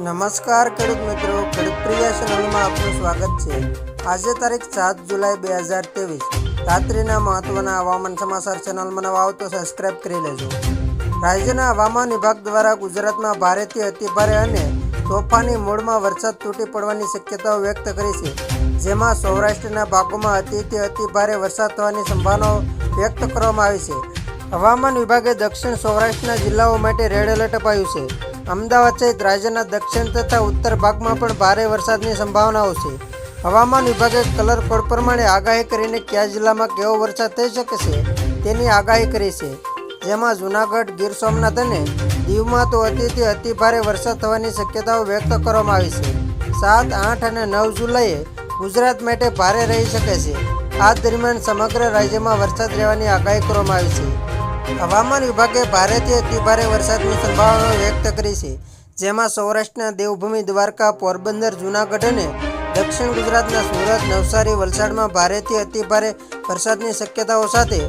નમસ્કાર ખેડૂત મિત્રો, ખેડૂત પ્રિય ચેનલમાં આપનું સ્વાગત છે। આજે તારીખ 7 જુલાઈ 2023 રાત્રિના મહત્વના હવામાન સમાચાર ચેનલમાં નવા આવો તો સબસ્ક્રાઇબ કરી લેજો। રાજ્યના હવામાન વિભાગ દ્વારા ગુજરાતમાં ભારેથી અતિભારે અને તોફાની મોડમાં વરસાદ તૂટી પડવાની શક્યતાઓ વ્યક્ત કરી છે, જેમાં સૌરાષ્ટ્રના ભાગોમાં અતિથી અતિભારે વરસાદ થવાની સંભાવનાઓ વ્યક્ત કરવામાં આવી છે। હવામાન વિભાગે દક્ષિણ સૌરાષ્ટ્રના જિલ્લાઓ માટે રેડ એલર્ટ અપાયું છે। અમદાવાદ સહિત રાજ્યના દક્ષિણ તથા ઉત્તર ભાગમાં પણ ભારે વરસાદની સંભાવનાઓ છે। હવામાન વિભાગે કલર કોડ પ્રમાણે આગાહી કરીને કયા જિલ્લામાં કેવો વરસાદ થઈ શકે છે તેની આગાહી કરી છે, જેમાં જૂનાગઢ, ગીર સોમનાથ અને દીવમાં તો અતિથી અતિભારે વરસાદ થવાની શક્યતાઓ વ્યક્ત કરવામાં આવી છે। 7, 8 અને 9 જુલાઈએ ગુજરાત માટે ભારે રહી શકે છે। આ દરમિયાન સમગ્ર રાજ્યમાં વરસાદ રહેવાની આગાહી કરવામાં આવી છે। હવામાન વિભાગે ભારેથી અતિભારે વરસાદની સંભાવનાઓ વ્યક્ત કરી છે, જેમાં સૌરાષ્ટ્રના દેવભૂમિ દ્વારકા, પોરબંદર, જૂનાગઢ અને દક્ષિણ ગુજરાતના સુરત, નવસારી, વલસાડમાં ભારેથી અતિભારે વરસાદની શક્યતાઓ સાથે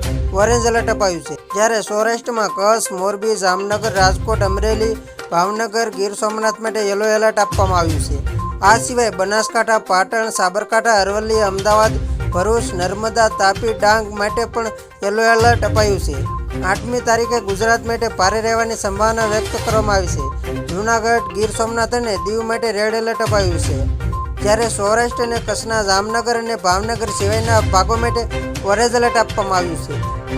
ઓરેન્જ એલર્ટ અપાયું છે, જ્યારે સૌરાષ્ટ્રમાં કચ્છ, મોરબી, જામનગર, રાજકોટ, અમરેલી, ભાવનગર, ગીર સોમનાથ માટે યલો એલર્ટ આપવામાં આવ્યું છે। આ સિવાય બનાસકાંઠા, પાટણ, સાબરકાંઠા, અરવલ્લી, અમદાવાદ, ભરૂચ, નર્મદા, તાપી, ડાંગ માટે પણ યલો એલર્ટ અપાયું છે। 8મી તારીખે ગુજરાત માટે ભારે રહેવાની સંભાવના વ્યક્ત કરવામાં આવી છે। જૂનાગઢ, ગીર સોમનાથ અને દીવ માટે રેડ એલર્ટ અપાયું છે, જ્યારે સૌરાષ્ટ્ર અને કચ્છના જામનગર અને ભાવનગર સિવાયના ભાગો માટે ઓરેન્જ એલર્ટ આપવામાં આવ્યું છે।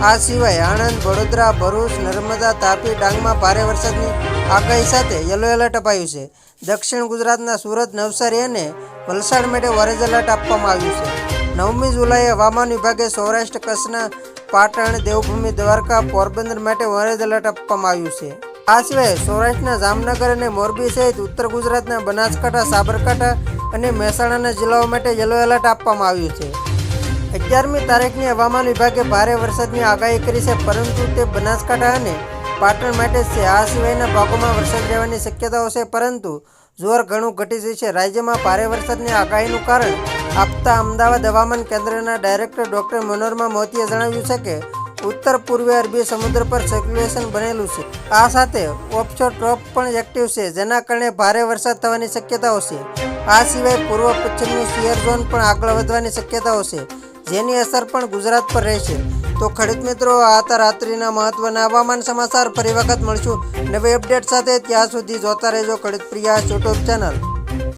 આ સિવાય આણંદ, વડોદરા, ભરૂચ, નર્મદા, તાપી, ડાંગમાં ભારે વરસાદની આગાહી સાથે યલો એલર્ટ અપાયું છે। દક્ષિણ ગુજરાતના સુરત, નવસારી અને વલસાડ માટે ઓરેન્જ એલર્ટ આપવામાં આવ્યું છે। 9મી જુલાઈએ હવામાન વિભાગે સૌરાષ્ટ્ર, કચ્છના પાટણ, દેવભૂમિ દ્વારકા, પોરબંદર માટે ઓરેન્જ એલર્ટ આપવામાં આવ્યું છે। આ સિવાય સૌરાષ્ટ્રના જામનગર અને મોરબી સહિત ઉત્તર ગુજરાતના બનાસકાંઠા, સાબરકાંઠા અને મહેસાણાના જિલ્લાઓ માટે યલો એલર્ટ આપવામાં આવ્યું છે। 11મી તારીખની હવામાન વિભાગે ભારે વરસાદની આગાહી કરી છે, પરંતુ તે બનાસકાંઠા અને પાટણ માટે છે। આ સિવાયના ભાગોમાં વરસાદ રહેવાની શક્યતાઓ છે, પરંતુ જોર ઘણું ઘટી જશે। રાજ્યમાં ભારે વરસાદની આગાહીનું કારણ આપતા અમદાવાદ હવામાન કેન્દ્રના ડાયરેક્ટર ડોક્ટર મનોરમા મોતીએ જણાવ્યું છે કે ઉત્તર પૂર્વીય અરબી સમુદ્ર પર સર્ક્યુલેશન બનેલું છે। આ સાથે ઓફશોર ટ્રોપ પણ એક્ટિવ છે, જેના કારણે ભારે વરસાદ થવાની શક્યતાઓ છે। આ સિવાય પૂર્વ પશ્ચિમનું શિયર ઝોન પણ આગળ વધવાની શક્યતાઓ છે, જેની અસર પણ ગુજરાત પર રહેશે। તો ખેડૂત મિત્રો, આ હતા રાત્રિના મહત્વના હવામાન સમાચાર। ફરી વખત મળશું નવી અપડેટ સાથે। ત્યાં સુધી જોતા રહેજો ખેડૂત પ્રિય યુટ્યુબ ચેનલ।